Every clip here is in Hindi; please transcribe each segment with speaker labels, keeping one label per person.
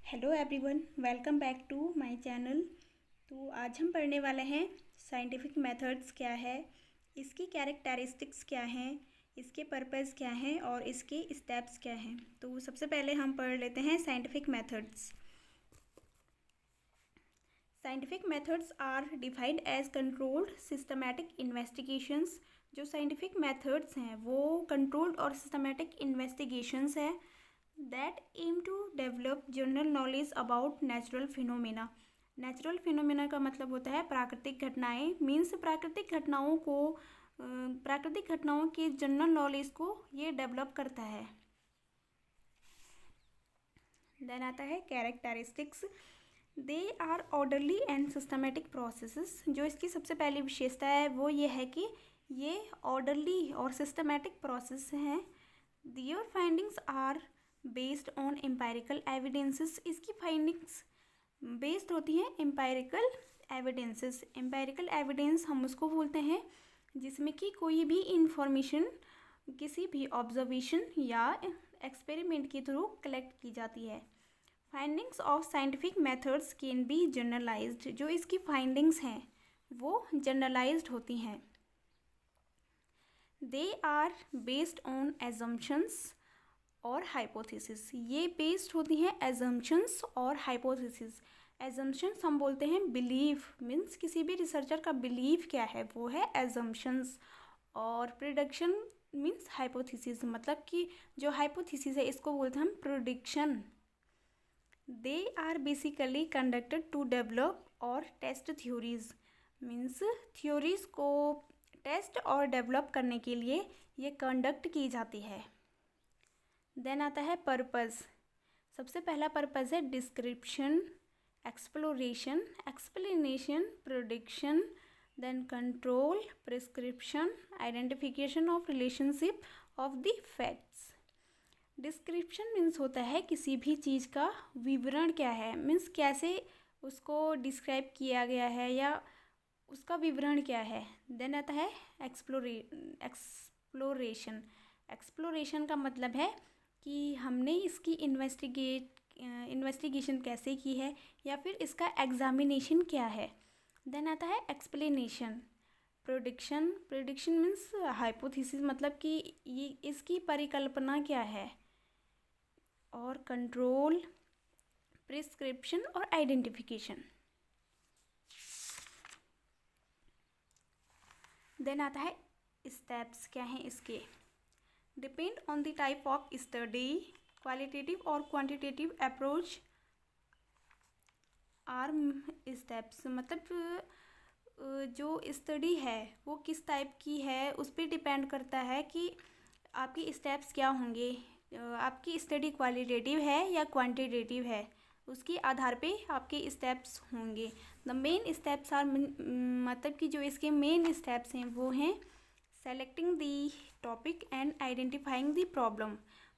Speaker 1: Hello everyone, welcome back to my channel. तो आज हम पढ़ने वाले हैं साइंटिफिक मेथड्स क्या है, इसकी कैरेक्टरिस्टिक्स क्या हैं, इसके पर्पस क्या हैं और इसके स्टेप्स क्या हैं। तो सबसे पहले हम पढ़ लेते हैं scientific methods. Scientific methods are defined as controlled systematic investigations. जो साइंटिफिक मेथड्स हैं वो कंट्रोल्ड और सिस्टमैटिक इन्वेस्टिगेशंस हैं that aim to develop general knowledge about natural phenomena. Natural phenomena का मतलब होता है प्राकृतिक घटनाएं, मीन्स प्राकृतिक घटनाओं के जनरल नॉलेज को ये डेवलप करता है। देन आता है characteristics. They are orderly and systematic processes. जो इसकी सबसे पहली विशेषता है वो ये है कि ये ऑर्डरली और सिस्टमेटिक प्रोसेस हैं। Their findings are based on empirical evidences. इसकी फाइंडिंग्स बेस्ड होती हैं एम्पायरिकल एविडेंसेस। एम्पायरिकल एविडेंस हम उसको बोलते हैं जिसमें कि कोई भी इंफॉर्मेशन किसी भी ऑब्जर्वेशन या एक्सपेरिमेंट के थ्रू कलेक्ट की जाती है। Findings of scientific methods can be generalised. जो इसकी फाइंडिंग्स हैं वो जनरलाइज्ड होती हैं। They are based on assumptions और हाइपोथेसिस। ये बेस्ड होती हैं एजम्पशंस और हाइपोथेसिस। एजम्पशंस हम बोलते हैं बिलीफ, मीन्स किसी भी रिसर्चर का बिलीफ क्या है वो है एजम्पशंस, और प्रिडिक्शन मीन्स हाइपोथेसिस, मतलब कि जो हाइपोथेसिस है इसको बोलते हैं हम prediction. They are basically conducted to develop और टेस्ट थ्योरीज, मीन्स थ्योरीज को टेस्ट और डेवलप करने के लिए ये कंडक्ट की जाती है। देन आता है पर्पस। सबसे पहला पर्पस है description, exploration, explanation, prediction, then control, prescription, identification of relationship of the facts. Description means होता है किसी भी चीज़ का विवरण क्या है, मीन्स कैसे उसको डिस्क्राइब किया गया है या उसका विवरण क्या है। देन आता है एक्सप्लोरेशन। एक्सप्लोरेशन का मतलब है कि हमने इसकी इन्वेस्टिगेशन कैसे की है या फिर इसका एग्जामिनेशन क्या है। देन आता है एक्सप्लेनेशन। प्रोडिक्शन मीन्स हाइपोथेसिस, मतलब कि ये इसकी परिकल्पना क्या है। और कंट्रोल, प्रिस्क्रिप्शन और आइडेंटिफिकेशन। देन आता है स्टेप्स क्या हैं इसके। Depend on the type of study, qualitative और क्वांटिटेटिव अप्रोच आर स्टेप्स। मतलब जो स्टडी है वो किस टाइप की है उस पर डिपेंड करता है कि आपकी स्टेप्स क्या होंगे। आपकी स्टडी क्वालिटेटिव है या क्वांटिटेटिव है, उसके आधार पे आपके स्टेप्स होंगे। द मेन स्टेप्स आर, मतलब कि जो इसके मेन स्टेप्स हैं वो हैं selecting the topic and identifying the problem.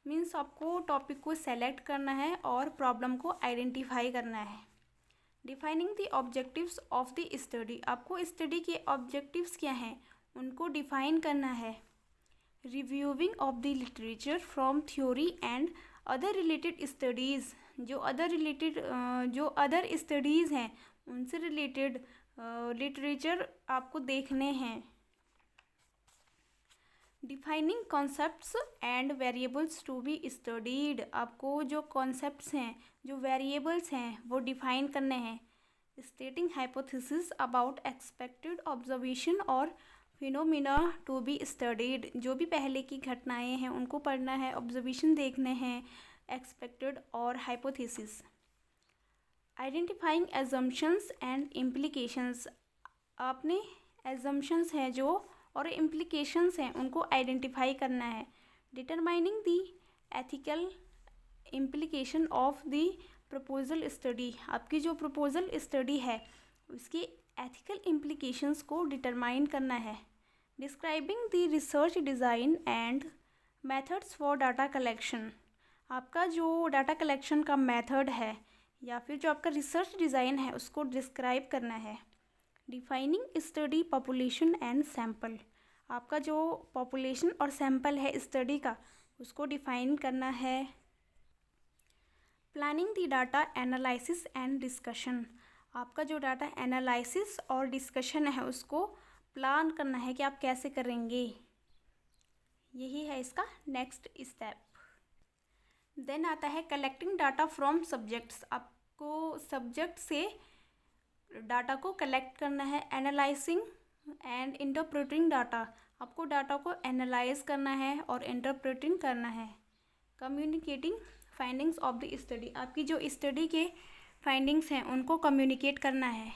Speaker 1: Means आपको टॉपिक को सेलेक्ट करना है और प्रॉब्लम को आइडेंटिफाई करना है। Defining the objectives of the study. आपको स्टडी के ऑब्जेक्टिव्स क्या हैं उनको डिफाइन करना है। Reviewing of the literature from theory and other related studies. जो अदर स्टडीज़ हैं उनसे रिलेटेड लिटरेचर आपको देखने हैं। Defining concepts and variables to be studied. आपको जो कॉन्सेप्ट्स हैं, जो वेरिएबल्स हैं वो डिफाइन करने हैं। स्टेटिंग हाइपोथेसिस अबाउट एक्सपेक्टेड ऑब्जर्वेशन और फिनोमिना टू बी स्टडीड। जो भी पहले की घटनाएं हैं उनको पढ़ना है, ऑब्जर्वेशन देखने हैं, एक्सपेक्टेड और hypothesis. Identifying assumptions and implications. आपने एजम्पशंस हैं जो और इम्प्लीकेशंस हैं उनको आइडेंटिफाई करना है। Determining the ethical implication of the proposal study. आपकी जो प्रपोजल स्टडी है उसकी एथिकल इम्प्लीकेशंस को डिटरमाइन करना है। Describing the research design and methods for data collection. आपका जो डाटा कलेक्शन का मेथड है या फिर जो आपका रिसर्च डिज़ाइन है उसको डिस्क्राइब करना है। Defining study population and sample. आपका जो पॉपुलेशन और सैम्पल है स्टडी का उसको डिफाइन करना है। Planning the data analysis and discussion. आपका जो डाटा एनालिसिस और डिस्कशन है उसको प्लान करना है कि आप कैसे करेंगे, यही है इसका नेक्स्ट स्टेप। देन आता है कलेक्टिंग डाटा फ्रॉम सब्जेक्ट्स। आपको सब्जेक्ट से डाटा को कलेक्ट करना है। Analysing and interpreting data. आपको डाटा को एनालाइज करना है और इंटरप्रेटिंग करना है। Communicating findings of the study. आपकी जो स्टडी के फाइंडिंग्स हैं उनको कम्युनिकेट करना है।